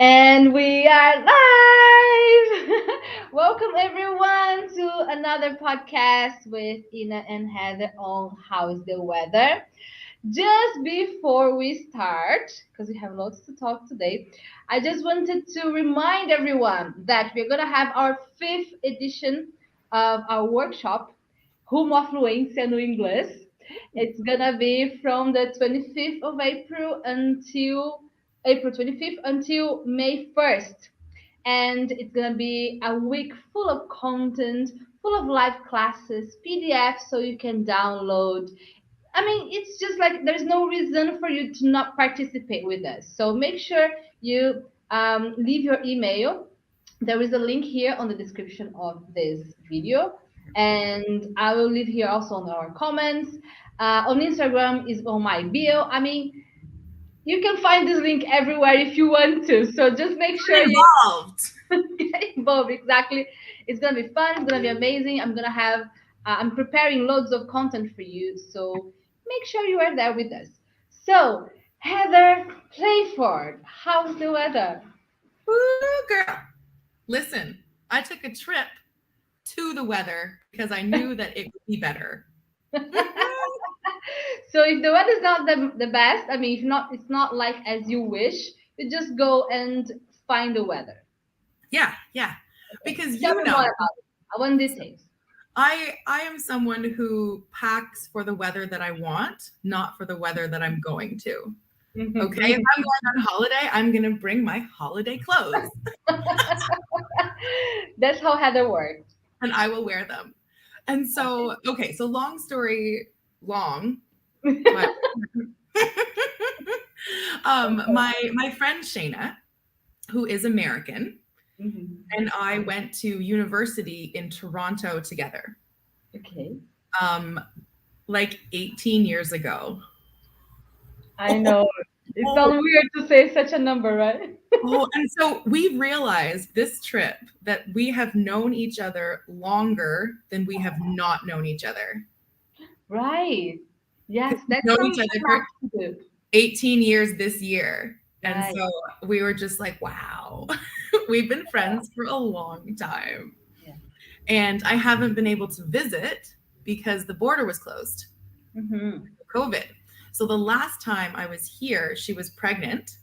And we are live! Welcome everyone to another podcast with Ina and Heather on How's the Weather. Just before we start, because we have lots to talk today, I just wanted to remind everyone that we're going to have our fifth edition of our workshop, Rumo à Fluência no Inglês. It's going to be from the 25th of April 25th until May 1st. And it's going to be a week full of content, full of live classes, PDFs so you can download. I mean, it's just like there's no reason for you to not participate with us. So make sure you leave your email. There is a link here on the description of this video. And I will leave here also on our comments. On Instagram is on my bio. I mean, you can find this link everywhere if you want to. So just make sure you get involved. Exactly. It's gonna be fun. It's gonna be amazing. I'm preparing loads of content for you. So make sure you are there with us. So Heather Playford, how's the weather? Ooh, girl. Listen, I took a trip to the weather because I knew that it would be better. So if the weather's not the best, I mean, if not, it's not like as you wish, you just go and find the weather. Yeah. Because Tell me more about it. I want details. I am someone who packs for the weather that I want, not for the weather that I'm going to. Okay, if I'm going on holiday, I'm gonna bring my holiday clothes. That's how Heather works. And I will wear them. And so, okay, so long story long. But, my friend Shayna, who is American, and I went to university in Toronto together. Okay. Like 18 years ago. I know. It's all weird to say such a number, right? And so we realized this trip that we have known each other longer than we have not known each other. Right. Yes, that's known each other for 18 years this year. And so we were just like, wow, we've been friends for a long time. Yeah. And I haven't been able to visit because the border was closed. COVID. So the last time I was here, she was pregnant.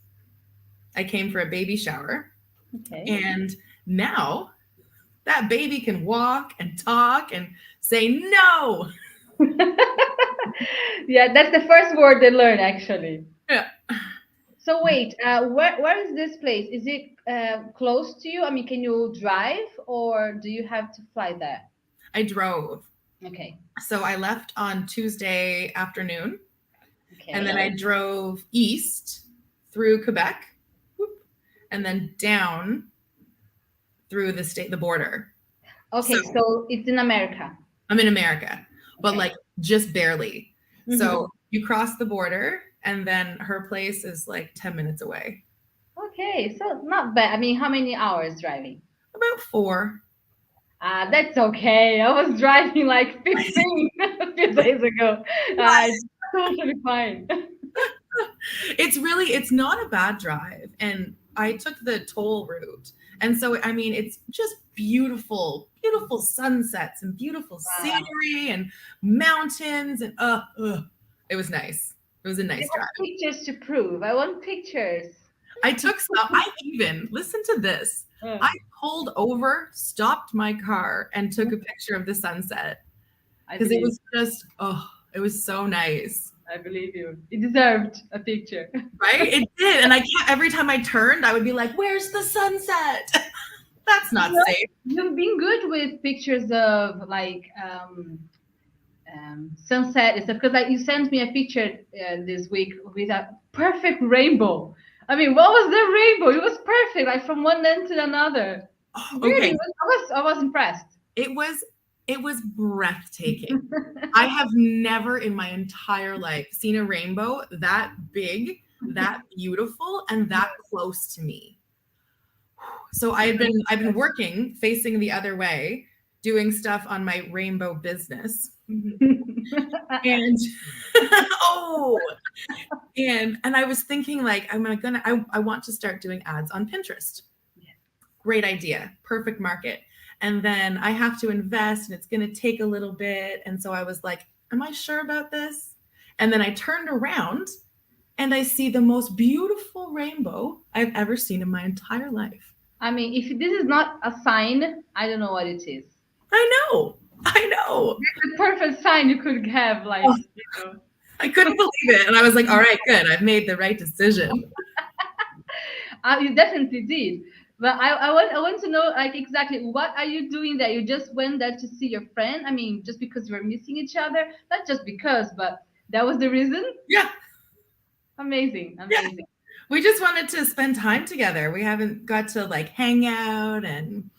I came for a baby shower. Okay. And now that baby can walk and talk and say no. Yeah, that's the first word they learn, actually. Yeah. So wait, where is this place? Is it close to you? I mean, can you drive or do you have to fly there? I drove. Okay. So I left on Tuesday afternoon. Okay. And then I drove east through Quebec and then down through the border. Okay, so it's in America. I'm in America, but like just barely. So you cross the border and then her place is like 10 minutes away. Okay, so not bad. I mean, how many hours driving? About 4. That's okay. I was driving like 15 a few days ago. Totally fine. It's not a bad drive. And I took the toll route. And so, I mean, it's just beautiful sunsets and beautiful scenery and mountains. And it was nice. It was a nice drive. Pictures to prove. I want pictures. I took some. I even, listen to this. I pulled over, stopped my car, and took a picture of the sunset. Because it was just, it was so nice. I believe you. It deserved a picture. Right? It did. And every time I turned, I would be like, where's the sunset? That's not safe. You've been good with pictures of like sunset and stuff. Because like you sent me a picture this week with a perfect rainbow. I mean, what was the rainbow? It was perfect, like from one end to another. Really, okay. I was impressed. It was breathtaking. I have never in my entire life seen a rainbow that big, that beautiful, and that close to me. So I've been working facing the other way, doing stuff on my rainbow business. And oh, and I was thinking like I want to start doing ads on Pinterest. Great idea, perfect market. And then I have to invest and it's going to take a little bit. And so I was like, am I sure about this? And then I turned around and I see the most beautiful rainbow I've ever seen in my entire life. I mean, if this is not a sign, I don't know what it is. I know. It's the perfect sign you could have, like, I couldn't believe it. And I was like, all right, good. I've made the right decision. You definitely did. But I want to know, like, exactly what are you doing there? You just went there to see your friend? I mean, just because you were missing each other? Not just because, but that was the reason? Yeah. Amazing. Yeah. We just wanted to spend time together. We haven't got to like hang out and,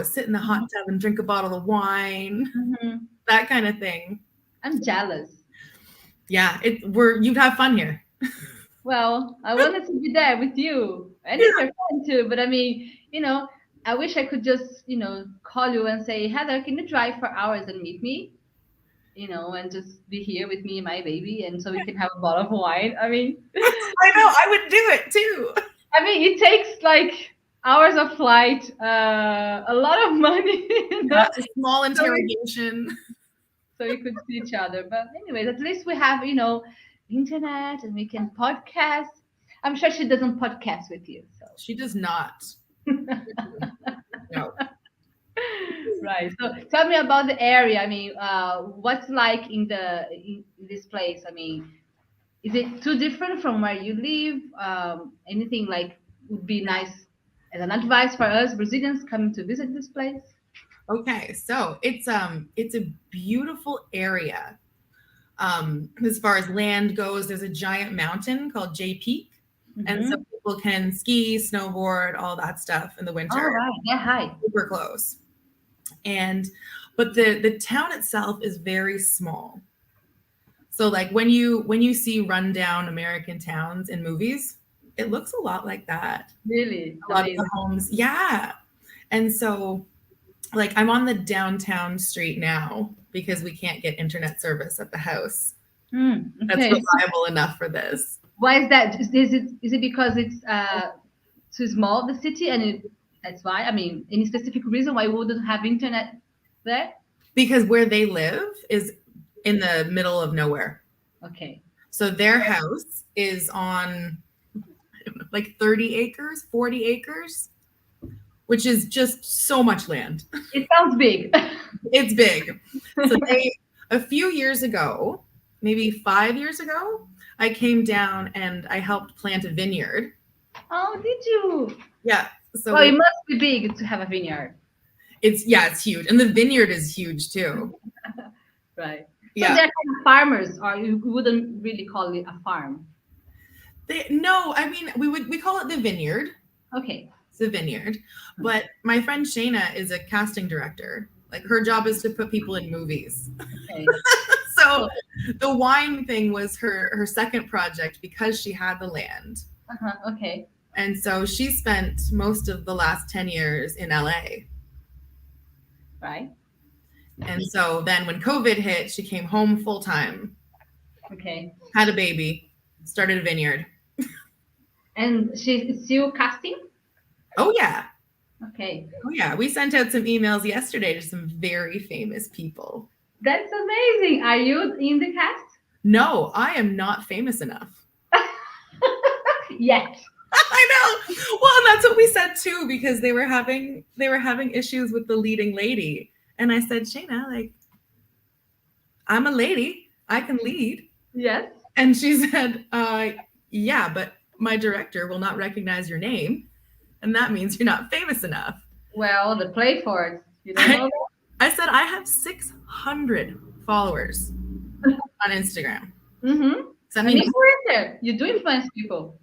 sit in the hot tub and drink a bottle of wine, that kind of thing. I'm jealous. Yeah, you'd have fun here. Well, I wanted to be there with you and with your friend too. But I mean, I wish I could just, call you and say, Heather, can you drive for hours and meet me? And just be here with me and my baby, and so we can have a bottle of wine. I mean, I know, I would do it too. I mean, it takes like hours of flight, a lot of money. That's a small interrogation. So we could see each other. But anyways, at least we have, internet and we can podcast. I'm sure she doesn't podcast with you. So she does not. No. Right. So tell me about the area. I mean, what's like in this place? I mean, is it too different from where you live? Anything like would be nice as an advice for us Brazilians coming to visit this place? Okay, so it's a beautiful area. As far as land goes, there's a giant mountain called J Peak, and so people can ski, snowboard, all that stuff in the winter. Oh, right. Yeah, hi. Super close. But the town itself is very small. So like when you see rundown American towns in movies, it looks a lot like that. Really? A lot of the homes. Yeah. And so like I'm on the downtown street now because we can't get internet service at the house. Okay. That's reliable enough for this. Why is that? Is it because it's too small, the city, and that's why? I mean, any specific reason why we wouldn't have internet there? Because where they live is in the middle of nowhere. Okay. So their house is on like 30 acres, 40 acres, which is just so much land. It sounds big. It's big. So a few years ago, maybe 5 years ago, I came down and I helped plant a vineyard. Oh, did you? Yeah. So it must be big to have a vineyard. It's huge. And the vineyard is huge too. Right. Yeah. So they're kind of farmers, or you wouldn't really call it a farm? No, I mean, we call it the vineyard. Okay. It's a vineyard. But my friend Shayna is a casting director. Like her job is to put people in movies. Okay. So the wine thing was her second project because she had the land. Okay. And so she spent most of the last 10 years in LA. Right. And so then when COVID hit, she came home full time. Okay. Had a baby, started a vineyard. And she's still casting? Oh, yeah. Okay. Oh, yeah. We sent out some emails yesterday to some very famous people. That's amazing. Are you in the cast? No, I am not famous enough. Yet. I know. Well, that's what we said too, because they were having issues with the leading lady. And I said, Shayna, like, I'm a lady. I can lead. Yes. And she said, yeah, but my director will not recognize your name. And that means you're not famous enough. Well, the play for it. You don't know that? I said, I have 600 followers on Instagram. Mm-hmm. So, I mean, influencer. You do influence people.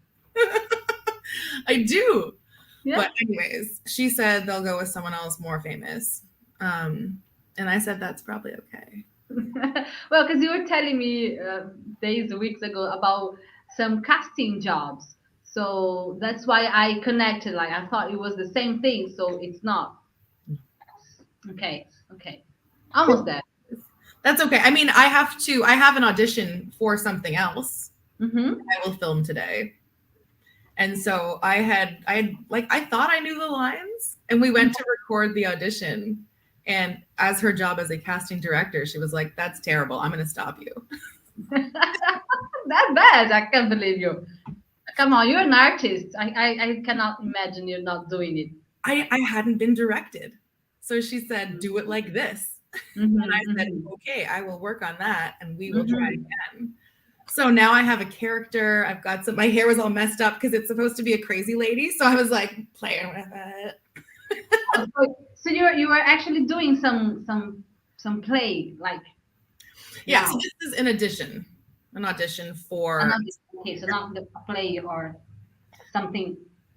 I do. Yeah. But anyways, she said they'll go with someone else more famous. And I said, that's probably okay. Well, because you were telling me weeks ago about some casting jobs. So that's why I connected. Like, I thought it was the same thing. So it's not. Okay. Okay. Almost there. That's okay. I mean, I have an audition for something else. Mm-hmm. I will film today. And so I thought I knew the lines, and we went to record the audition. And as her job as a casting director, she was like, "That's terrible. I'm going to stop you." That bad? I can't believe you. Come on, you're an artist. I cannot imagine you not doing it. I hadn't been directed. So she said, "Do it like this." Mm-hmm, And I said, mm-hmm, "Okay, I will work on that and we will try mm-hmm. again." So now I have a character. I've got my hair was all messed up because it's supposed to be a crazy lady. So I was like playing with it. Oh, so you were actually doing some play like Yeah, now. so this is an audition for Okay, so not the play or something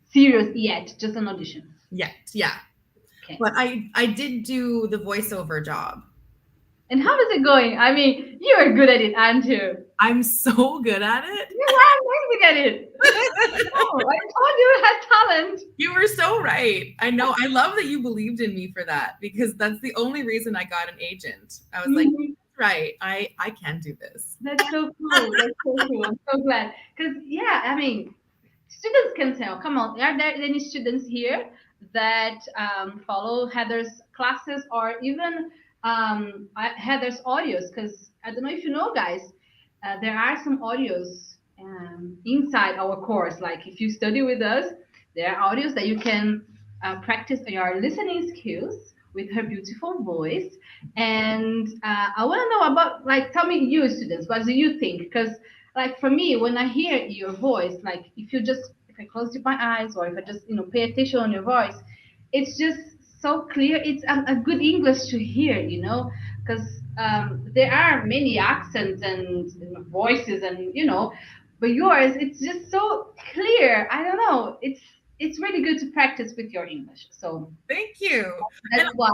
serious yet, just an audition. yeah, yeah. Okay. But I did do the voiceover job. And how is it going? I mean, you are good at it, aren't you? I'm so good at it. You are amazing at it. Oh, I told you had talent. You were so right. I know. I love that you believed in me for that, because that's the only reason I got an agent. I was like, Mhm. right, I can do this. That's so cool. That's so cool. I'm so glad. Because, yeah, I mean, students can tell. Come on, are there any students here that follow Heather's classes or even Heather's audios? Because I don't know if you know, guys, there are some audios inside our course. Like if you study with us, there are audios that you can practice your listening skills with her beautiful voice. And I want to know about, like, tell me, you students, what do you think? Because like for me, when I hear your voice, like if I close my eyes or if I just pay attention on your voice, it's just so clear. It's a good English to hear, because there are many accents and voices and but yours, it's just so clear. I don't know. It's really good to practice with your English. So Thank you. that's why.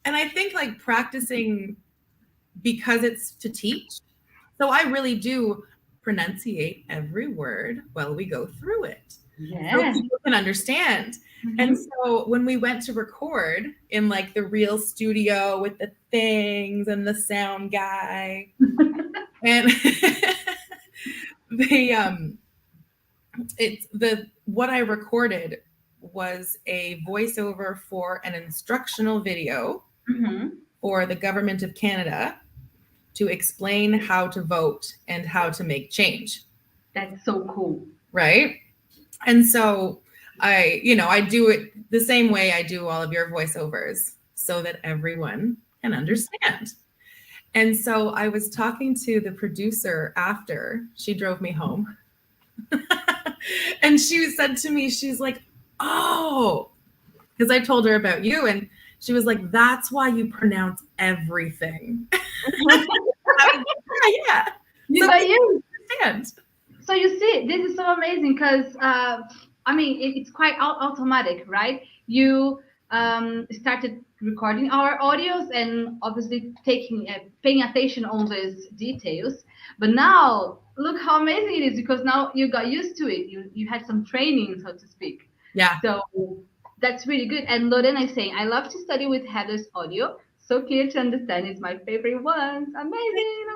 And I think like practicing, because it's to teach. So I really do pronunciate every word while we go through it. So Yeah. people can understand. And so when we went to record in like the real studio with the things and the sound guy, and what I recorded was a voiceover for an instructional video for the government of Canada to explain how to vote and how to make change. That's so cool. Right? And so I do it the same way I do all of your voiceovers so that everyone can understand. And so I was talking to the producer after she drove me home. And she said to me, she's like, "Oh," because I told her about you, and she was like, "That's why you pronounce everything." Yeah. So you understand. So you see, this is so amazing because I mean it's quite automatic, right? You started recording our audios and obviously paying attention on these details. But now look how amazing it is because now you got used to it. You had some training, so to speak. Yeah. So that's really good. And Lorena is saying, I love to study with Heather's audio. So clear to understand. It's my favorite ones. Amazing.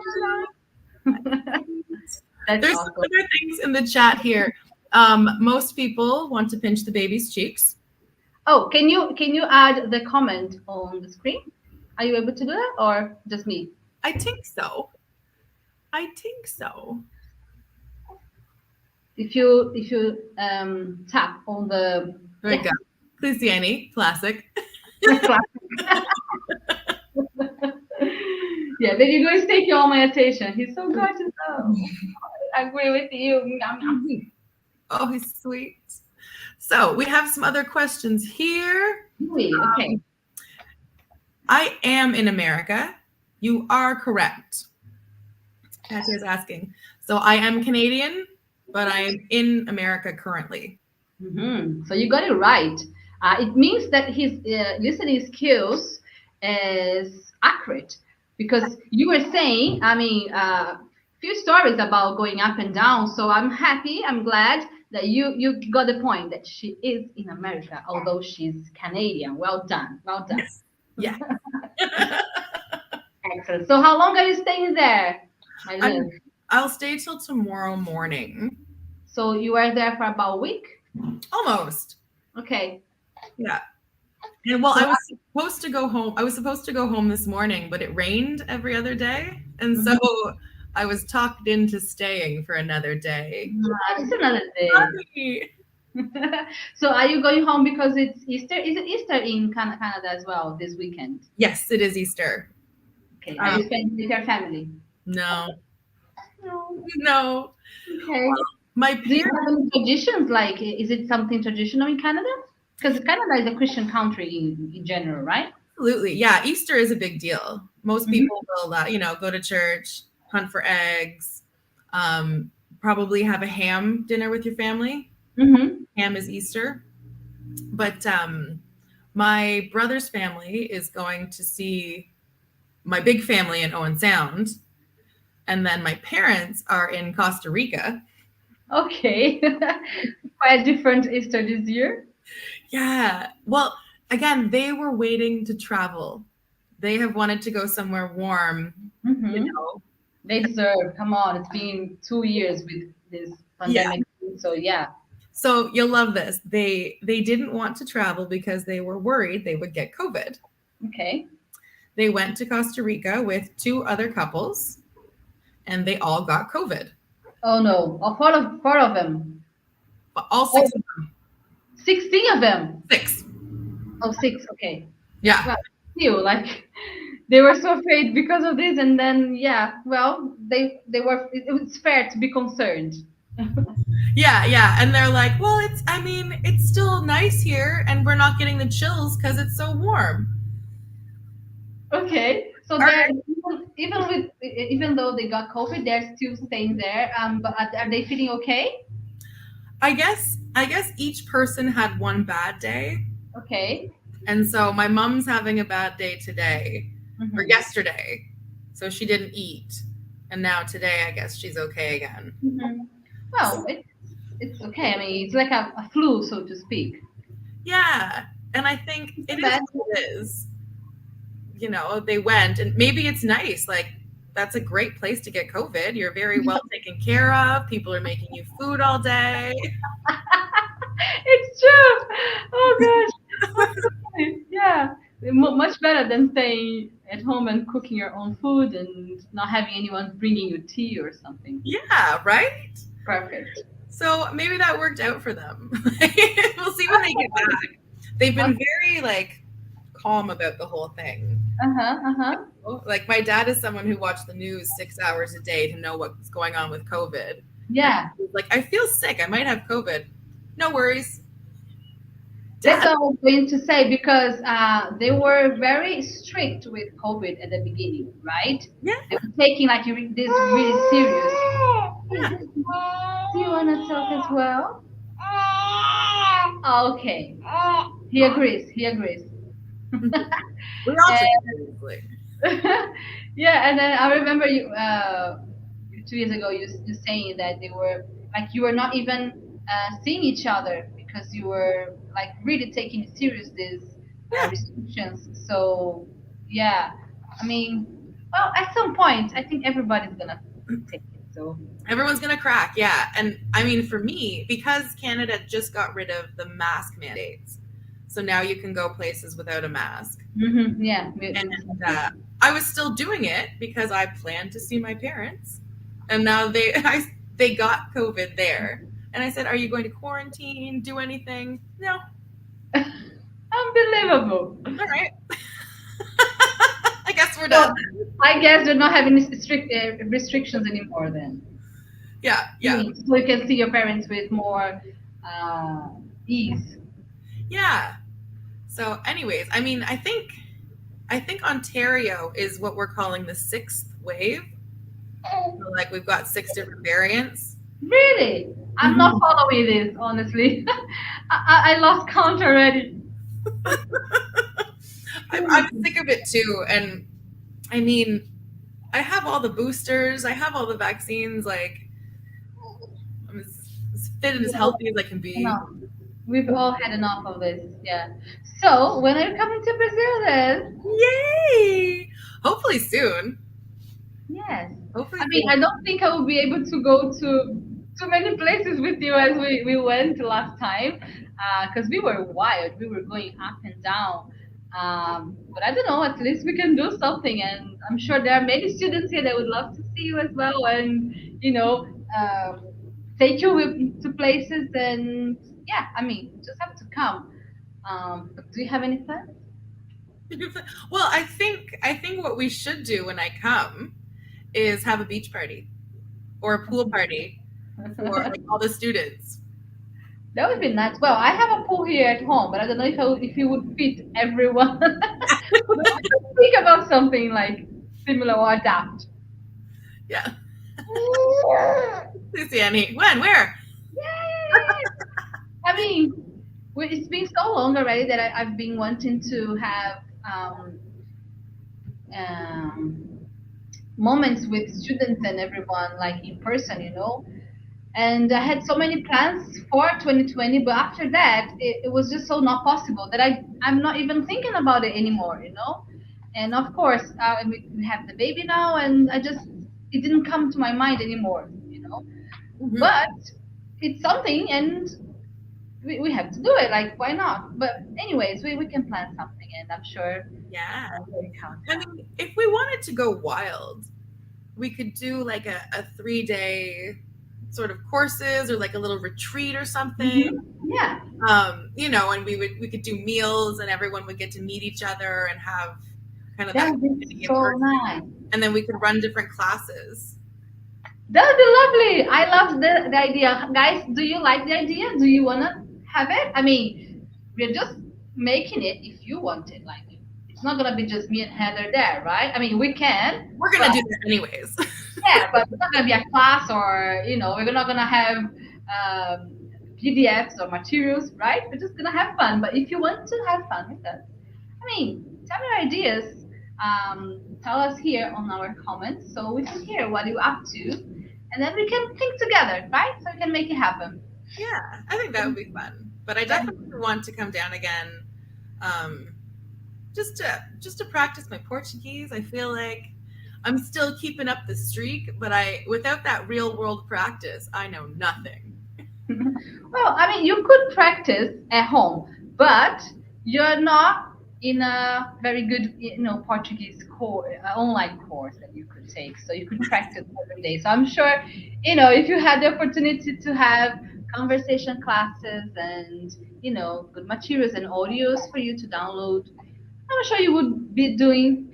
There's awesome. some other things in the chat here. Most people want to pinch the baby's cheeks. Oh, can you add the comment on the screen? Are you able to do that or just me? I think so. If you tap on the there you go. Clusiani, classic. Yeah, there you go. He's taking all my attention. He's so gorgeous. Oh, I agree with you. Oh, he's sweet. So we have some other questions here. Okay. I am in America. You are correct. Katya is asking. So I am Canadian, but I am in America currently. So you got it right. It means that his listening skills is accurate because you were saying, I mean, few stories about going up and down. So I'm happy. I'm glad that you got the point that she is in America, although she's Canadian. Well done. Well done. Yes. Yeah. Excellent. So how long are you staying there, my love? I'll stay till tomorrow morning. So you are there for about a week? Almost. Okay. Yeah. And well, So I was supposed to go home. I was supposed to go home this morning, but it rained every other day. And so I was talked into staying for another day. just another day. So are you going home because it's Easter? Is it Easter in Canada as well this weekend? Yes, it is Easter. Okay. Are you spending with your family? No. No. No. Okay. My Do you parents. have any traditions? Like, is it something traditional in Canada? Because Canada is a Christian country in general, right? Absolutely. Yeah. Easter is a big deal. Most people will, go to church, hunt for eggs, probably have a ham dinner with your family. Mm-hmm. Ham is Easter. But my brother's family is going to see my big family in Owen Sound. And then my parents are in Costa Rica. Okay. Quite different Easter this year. Yeah. Well, again, they were waiting to travel. They have wanted to go somewhere warm, you know. They deserve. Come on, it's been 2 years with this Yeah. pandemic. So yeah. So you'll love this. They didn't want to travel because they were worried they would get COVID. Okay. They went to Costa Rica with two other couples and they all got COVID. Oh no. Oh, four of them. All six of them. 16 of them. Six. Oh, six. Okay. Yeah. Well, still, like they were so afraid because of this, and then yeah, well, they were. It was fair to be concerned. Yeah. And they're like, well, it's still nice here and we're not getting the chills because it's so warm. Okay, so they're even though they got COVID, they're still staying there. But are they feeling okay? I guess each person had one bad day. Okay. And so my mom's having a bad day today or yesterday. So she didn't eat. And now today, I guess she's okay again. Well, it's okay. I mean, it's like a flu, so to speak. Yeah. And I think it is what it is. They went and maybe it's nice. Like, that's a great place to get COVID. You're very well taken care of. People are making you food all day. It's true. Oh gosh. Yeah. Much better than staying at home and cooking your own food and not having anyone bringing you tea or something. Yeah, right? Perfect. So maybe that worked out for them. We'll see when they get back. They've been very calm about the whole thing. Like my dad is someone who watched the news 6 hours a day to know what's going on with COVID. Yeah. Like, I feel sick. I might have COVID. No worries. That's what I was going to say because they were very strict with COVID at the beginning, right? Yeah. They were taking this really serious. Yeah. Do you want to talk as well? Okay. He agrees. We all take it seriously. Yeah, and then I remember you 2 years ago you saying that they were you were not even seeing each other because you were really taking serious these restrictions. So yeah, I mean, well, at some point I think everybody's gonna take it. So everyone's gonna crack, yeah. And I mean, for me, because Canada just got rid of the mask mandates, so now you can go places without a mask. Yeah. And I was still doing it because I planned to see my parents, and now they got COVID there. And I said, "Are you going to quarantine? Do anything?" No. Unbelievable. All right. I guess we're done. I guess they're not having strict restrictions anymore then. Yeah. So you can see your parents with more ease. Yeah. So anyways, I mean, I think Ontario is what we're calling the sixth wave. So, we've got 6 different variants. Really? I'm not following this, honestly. I lost count already. I'm sick of it too. And I mean, I have all the boosters. I have all the vaccines. I'm as fit and as healthy as I can be. We've all had enough of this. Yeah. So when are you coming to Brazil then? Yay! Hopefully soon. Yes. Hopefully I mean, soon. I don't think I will be able to go to too many places with you as we went last time, because we were wild. We were going up and down. But I don't know. At least we can do something, and I'm sure there are many students here that would love to see you as well, and you know, take you to places. And yeah, I mean, just have to come. But do you have any plans? Well, I think what we should do when I come is have a beach party or a pool party for like all the students. That would be nice. Well, I have a pool here at home, but I don't know if it would fit everyone. But we could think about something like similar or adapt. Yeah. Lucy Annie. When? Where? Yay! I mean, it's been so long already that I've been wanting to have um, moments with students and everyone, like in person, And I had so many plans for 2020, but after that, it was just so not possible that I'm not even thinking about it anymore. And of course, we have the baby now, and it didn't come to my mind anymore. Mhm. But it's something, and we have to do it. Like, why not? But anyways, we can plan something, and I'm sure Yeah. we'll count I out. mean, if we wanted to go wild, we could do like a 3 day sort of courses or like a little retreat or something. Yeah, And we could do meals and everyone would get to meet each other and have kind of that that would be community in so person. nice. And then we could run different classes. That would be lovely. I love the idea. Guys, do you like the idea? Do you want to have it? I mean, we're just making it if you want it. Like, it's not going to be just me and Heather there, right? I mean, we can, We're but gonna do that anyways. yeah, but it's not going to be a class or, we're not going to have PDFs or materials, right? We're just going to have fun. But if you want to have fun with us, I mean, tell me your ideas. Tell us here on our comments so we can hear what you're up to, and then we can think together, right? So we can make it happen. Yeah, I think that would be fun. But I definitely want to come down again, um, just to practice my Portuguese. I feel like I'm still keeping up the streak, but I without that real world practice, I know nothing. Well, I mean, you could practice at home, but you're not in a very good, Portuguese online course that you could take. So you could practice every day. So I'm sure, if you had the opportunity to have conversation classes and, good materials and audios for you to download, I'm sure you would be doing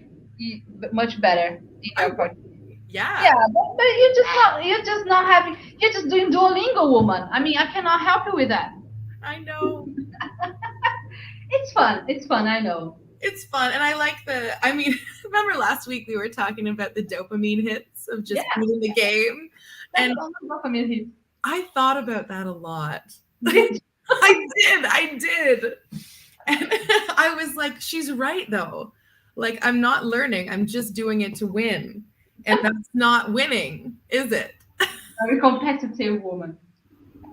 much better in I your would, Portuguese. Yeah, yeah, but you're just doing Duolingo, woman. I mean, I cannot help you with that. I know. It's fun. It's fun. I know. It's fun, and I like I mean, remember last week we were talking about the dopamine hits of Yeah, just beating the game, that's and all for me. I thought about that a lot. Did I did, and I was like, she's right though. Like, I'm not learning; I'm just doing it to win, and that's not winning, is it? very competitive woman.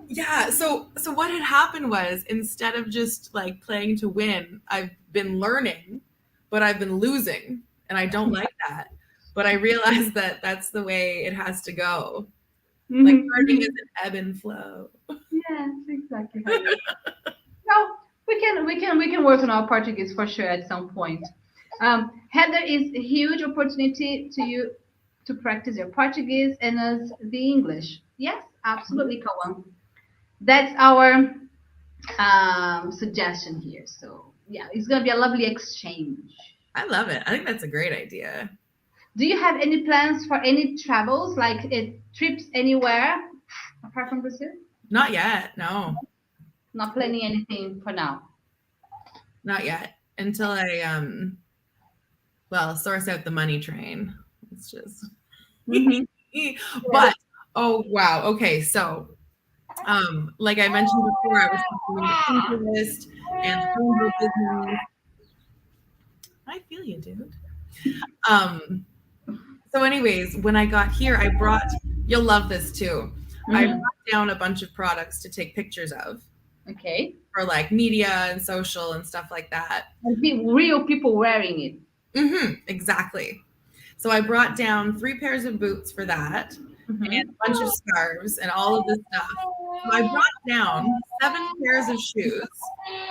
Yeah, so what had happened was instead of just like playing to win, I've been learning, but I've been losing, and I don't like that. But I realized that that's the way it has to go. Like learning is an ebb and flow. Yes, exactly. Honey. Well, we can work on our Portuguese for sure at some point. Heather is a huge opportunity to you to practice your Portuguese and as the English. Yes, absolutely, Kawan. That's our suggestion here. So yeah, it's gonna be a lovely exchange. I love it. I think that's a great idea. Do you have any plans for any travels, like trips anywhere apart from Brazil? Not yet. No, Not planning anything for now. not yet. Until I source out the money train. It's just Mm-hmm. but oh wow. Okay, so like I mentioned before, I was doing the Pinterest and the Homebrew business. I feel you, dude. Um, so anyways, when I got here, I brought, you'll love this too. I Mm-hmm. brought down a bunch of products to take pictures of. Okay. for like media and social and stuff like that. And real people wearing it. Exactly. So I brought down 3 pairs of boots for that and Mm-hmm. a bunch of scarves and all of this stuff. So I brought down 7 pairs of shoes,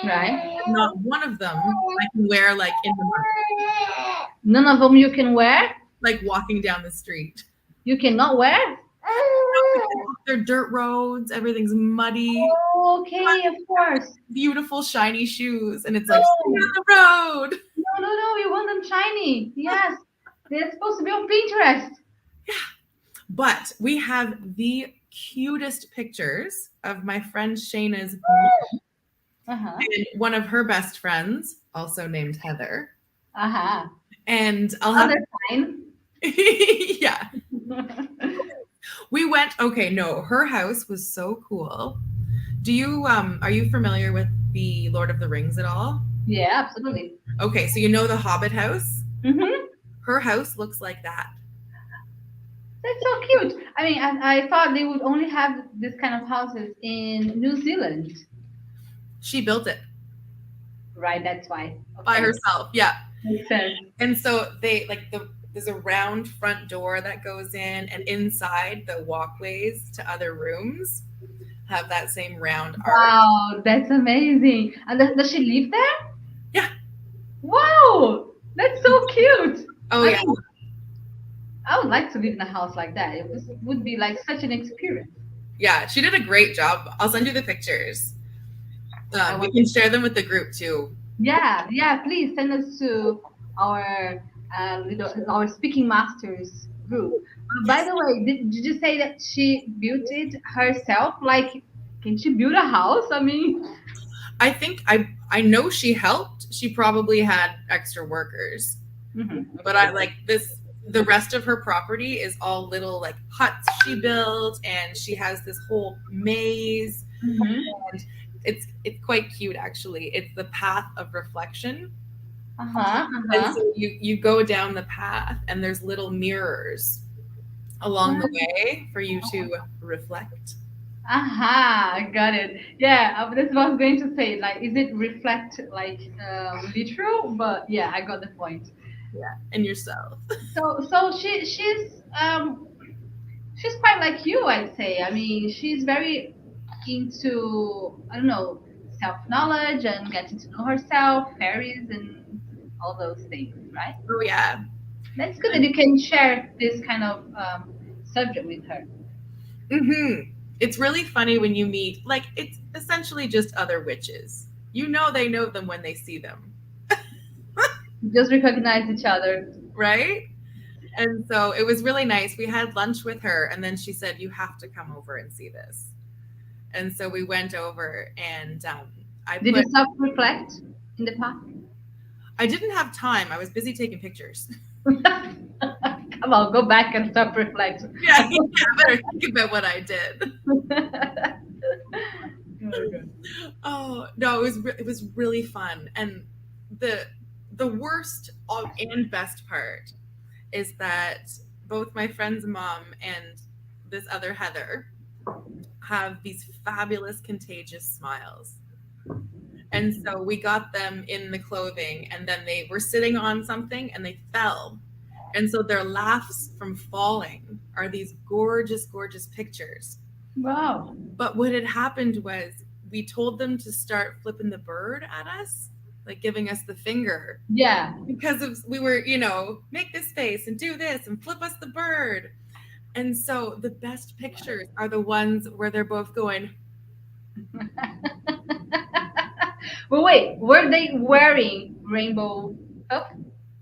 Right. and not one of them I can wear like in the mud, None of them you can wear. like walking down the street. You cannot wear. They're dirt roads, everything's muddy, Okay, of course. beautiful shiny shoes, and it's like stay No, on the road. no. You want them shiny. Yes. They're supposed to be on Pinterest. But we have the cutest pictures of my friend Shayna's Uh-huh. and one of her best friends, also named Heather. Uh-huh. And I'll Oh, have that's fine. yeah. We went, okay, no, her house was so cool. Do you are you familiar with the Lord of the Rings at all? Yeah, absolutely. Okay, so you know the Hobbit house? Mm-hmm. Her house looks like that. That's so cute. I mean, I thought they would only have this kind of houses in New Zealand. She built it Right, that's why. by Okay. herself. Yeah. Makes sense. And so they like there's a round front door that goes in, and inside the walkways to other rooms have that same round arch. Wow, that's amazing. And does she live there? Yeah. Wow, that's so cute. Oh I yeah. mean, I would like to live in a house like that. Would be like such an experience. Yeah, she did a great job. I'll send you the pictures. We can share them with the group too. Yeah. Please send us to our our speaking masters group. By Yes. the way, did you say that she built it herself? Like, can she build a house? I mean, I think I know she helped. She probably had extra workers. But I like this the rest of her property is all little like huts she built, and she has this whole maze, and it's quite cute actually. It's the path of reflection. And so you go down the path and there's little mirrors along the way for you to reflect. Aha, got it. Yeah, that's what I was going to say. Like, is it reflect like literal? But yeah, I got the point. Yeah, and yourself. So she's quite like you, I'd say. I mean, she's very into, I don't know, self knowledge and getting to know herself, fairies, and all those things, right? Oh yeah. That's good that you can share this kind of subject with her. It's really funny when you meet, like, it's essentially just other witches. You know they know them when they see them, Just recognize each other. right? And so it was really nice. We had lunch with her, and then she said, "You have to come over and see this." And so we went over, and Did you self reflect in the past? I didn't have time. I was busy taking pictures. Come on, go back and self reflect. Yeah, I better think about what I did. Oh no, it was really fun, and the worst and best part is that both my friend's mom and this other Heather have these fabulous contagious smiles. And so we got them in the clothing, and then they were sitting on something and they fell. And so their laughs from falling are these gorgeous, gorgeous pictures. Wow. But what had happened was we told them to start flipping the bird at us, like giving us the finger. Yeah. Because we were, make this face and do this and flip us the bird. And so the best pictures are the ones where they're both going. But wait, were they wearing rainbow stuff?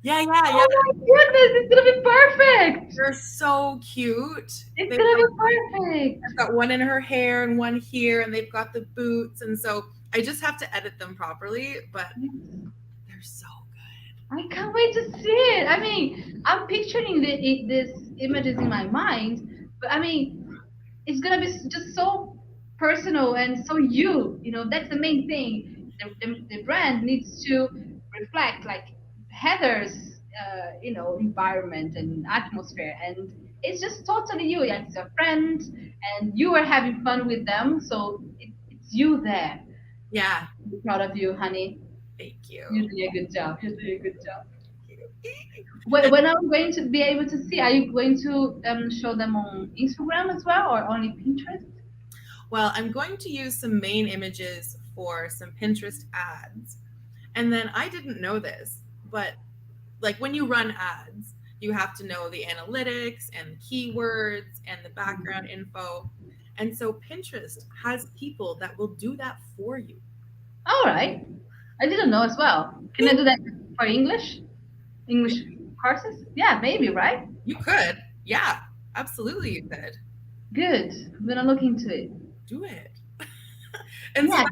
Yeah. Oh my goodness, it's gonna be perfect. They're so cute. It's gonna be perfect. I've got one in her hair and one here, and they've got the boots. And so I just have to edit them properly, but they're so good. I can't wait to see it. I mean, I'm picturing these images in my mind, but I mean, it's gonna be just so personal and so you. That's the main thing. The brand needs to reflect like Heather's, environment and atmosphere, and it's just totally you. Yeah, it's your friend, and you are having fun with them, so it's you there. Yeah. I'm proud of you, honey. Thank you. You're doing a good job. You're doing a good job. And When are we going to be able to see? Are you going to show them on Instagram as well, or only Pinterest? well, I'm going to use some main images for some Pinterest ads. And then I didn't know this, but like when you run ads, you have to know the analytics and keywords and the background info. And so Pinterest has people that will do that for you. All right. I didn't know as well. Can I do that for English? English courses? Yeah, maybe, right? You could. Yeah, absolutely you could. Good. I'm gonna look into it. Do it. And so Yeah.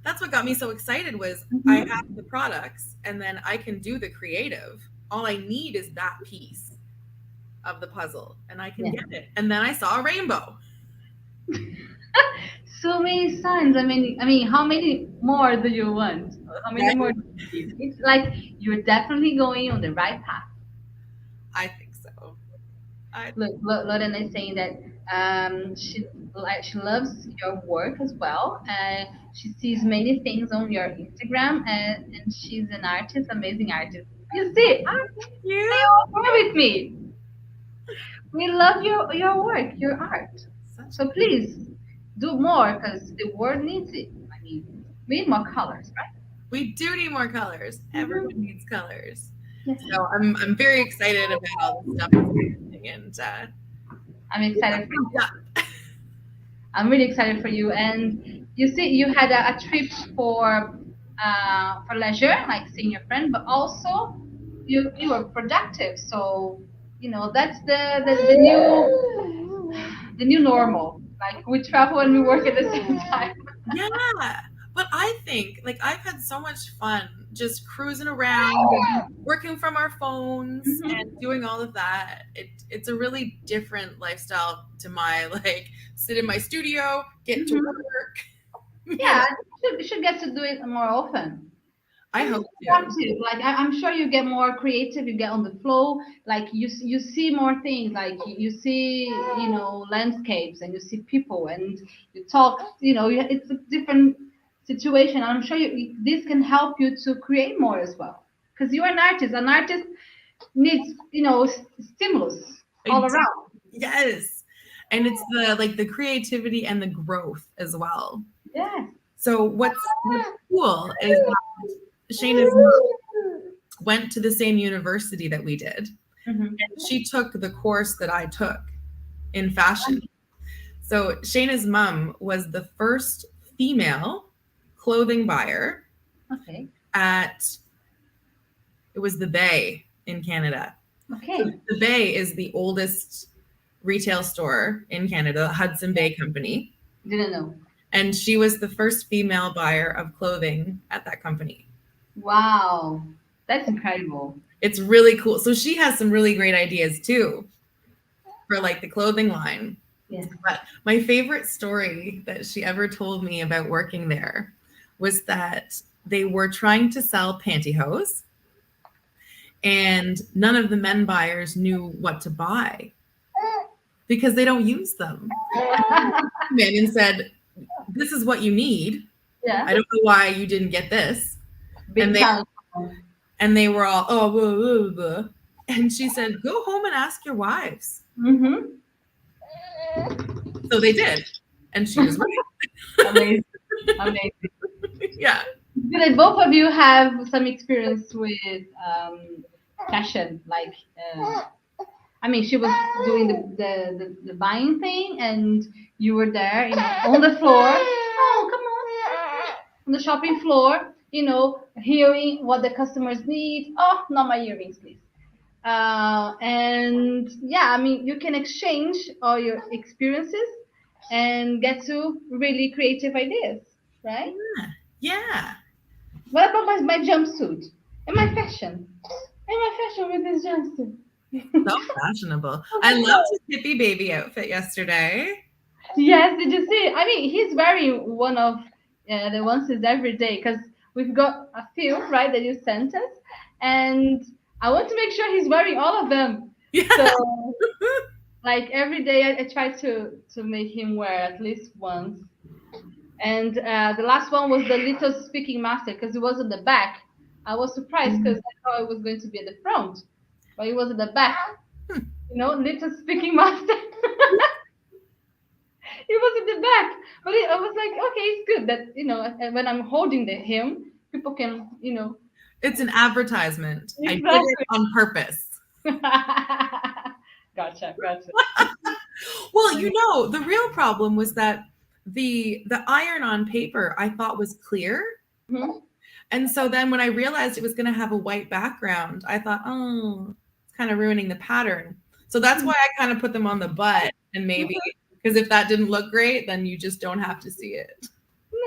that's what got me so excited was I Mhm. have the products and then I can do the creative. All I need is that piece of the puzzle and I can Yeah. get it. And then I saw a rainbow. So many signs. I mean, how many more do you want? How many Right? more do you need? It's like you're definitely going on the right path. I think so. I Look, Lorena is saying that she loves your work as well. She sees many things on your Instagram, and she's an artist, amazing artist. You see, they you. all agree with me. We love your work, your art. Such So please do more because the world needs it. I mean, we need more colors, right? we do need more colors. Everyone Mhm. needs colors. Yes. So I'm very excited about all this stuff that's happening and I'm excited for you. yeah. I'm really excited for you. And you see, you had a trip for leisure, like seeing your friend, but also you were productive. So that's the new normal. Like we travel and we work at the same time. Yeah. But I think like I've had so much fun just cruising around and working from our phones Mhm. and doing all of that. It's a really different lifestyle to my like sit in my studio, get to Mhm. work. You know, Yeah, you should get to do it more often. I And hope it's to. productive. Like I'm sure you get more creative. You get on the flow. Like you see more things. Like you see landscapes and you see people and you talk. It's a different situation. I'm sure this can help you to create more as well. Because you're an artist. An artist needs stimulus I all do. around. Yes. And it's the like the creativity and the growth as well. Yeah. So what's cool is that Shayna's mom went to the same university that we did. Hmm. And she took the course that I took in fashion. So Shayna's mom was the first female clothing buyer Okay. at it was the Bay in Canada. So Okay. the Bay is the oldest retail store in Canada, the Hudson Bay Company. Didn't know. And she was the first female buyer of clothing at that company. Wow, that's incredible. It's really cool. So she has some really great ideas too for like the clothing line. Yes. But my favorite story that she ever told me about working there was that they were trying to sell pantyhose and none of the men buyers knew what to buy because they don't use them. Came in and said, "This is what you need. Yeah. I don't know why you didn't get this." Big And challenge. they were all, "Oh, blah, blah, blah." And she said, "Go home and ask your wives." Mm-hmm. So they did, and she was right. Amazing. Amazing. Yeah. Do they both of you have some experience with fashion? Like, she was doing the buying thing, and you were there, on the floor. Oh, come on. On the shopping floor, hearing what the customers need. Oh, not my earrings, please. And yeah, you can exchange all your experiences and get to really creative ideas, right? Yeah. What about my jumpsuit? Am I fashion? Am I fashion with this jumpsuit? So fashionable. I loved his hippie baby outfit yesterday. Yes, did you see? He's wearing one of the ones is every day because we've got a few, right, that you sent us, and I want to make sure he's wearing all of them. Yeah. So, like every day, I try to make him wear at least once, And the last one was the little speaking master because it was at the back. I was surprised because I thought it was going to be at the front, but it was at the back. Little speaking master. It was at the back, but I was like, okay, it's good that when I'm holding the hymn, people can. It's an advertisement. Exactly. I did it on purpose. Gotcha. Well, the real problem was that the iron on paper I thought was clear. Mm-hmm. And so then when I realized it was going to have a white background, I thought, oh, it's kind of ruining the pattern. So that's why I kind of put them on the butt, and maybe because if that didn't look great, then you just don't have to see it.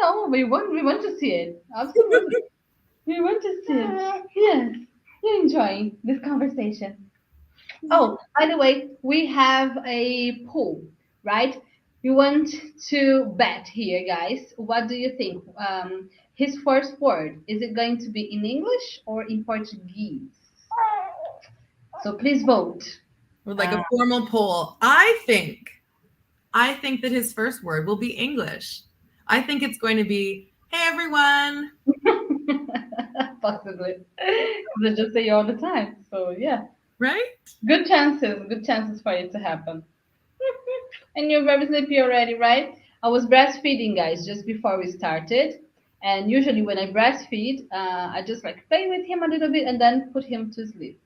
No, we want to see it. Absolutely. We want to see it. Yes. You're enjoying this conversation. Oh, by the way, we have a poll, right? We want to bet here, guys. What do you think? His first word, is it going to be in English or in Portuguese? So please vote. With like a formal poll. I think that his first word will be English. I think it's going to be, hey, everyone. Possibly. They just say it all the time. So, yeah. Right? Good chances for it to happen. And you're very sleepy already, right? I was breastfeeding, guys, just before we started. And usually when I breastfeed, I just like play with him a little bit and then put him to sleep.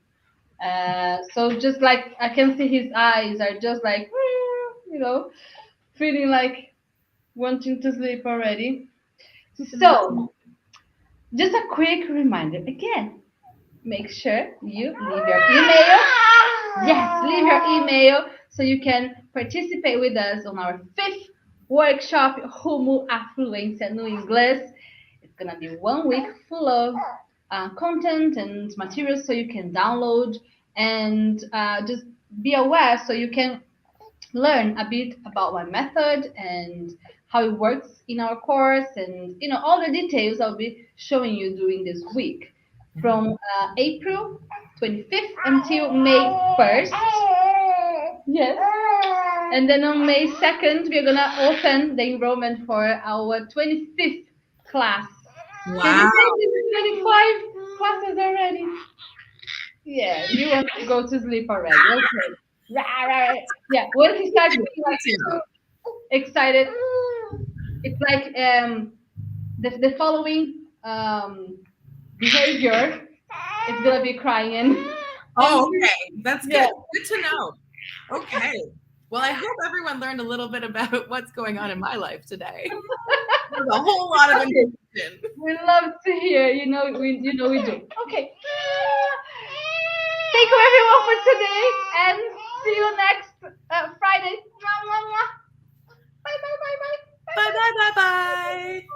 So just like I can see his eyes are just like, feeling like wanting to sleep already. So just a quick reminder again, make sure you leave your email. Yes, leave your email so you can participate with us on our 5th workshop, Rumo à Fluência no Inglês. It's going to be 1 week full of content and materials so you can download and just be aware so you can learn a bit about my method and how it works in our course and all the details I'll be showing you during this week from April 25th until May 1st. Yes. And then on May 2nd, we're going to open the enrollment for our 25th class. Wow. Can you say 25 classes already? Yeah, you want to go to sleep already. Okay. Yeah, when he starts being like too excited, it's like the following behavior is gonna be crying. Oh, okay. That's good. Yeah. Good to know. Okay. Well, I hope everyone learned a little bit about what's going on in my life today. There's a whole lot of information. We love to hear. We do. Okay. Thank you everyone for today, and see you next Friday. Bye. Bye.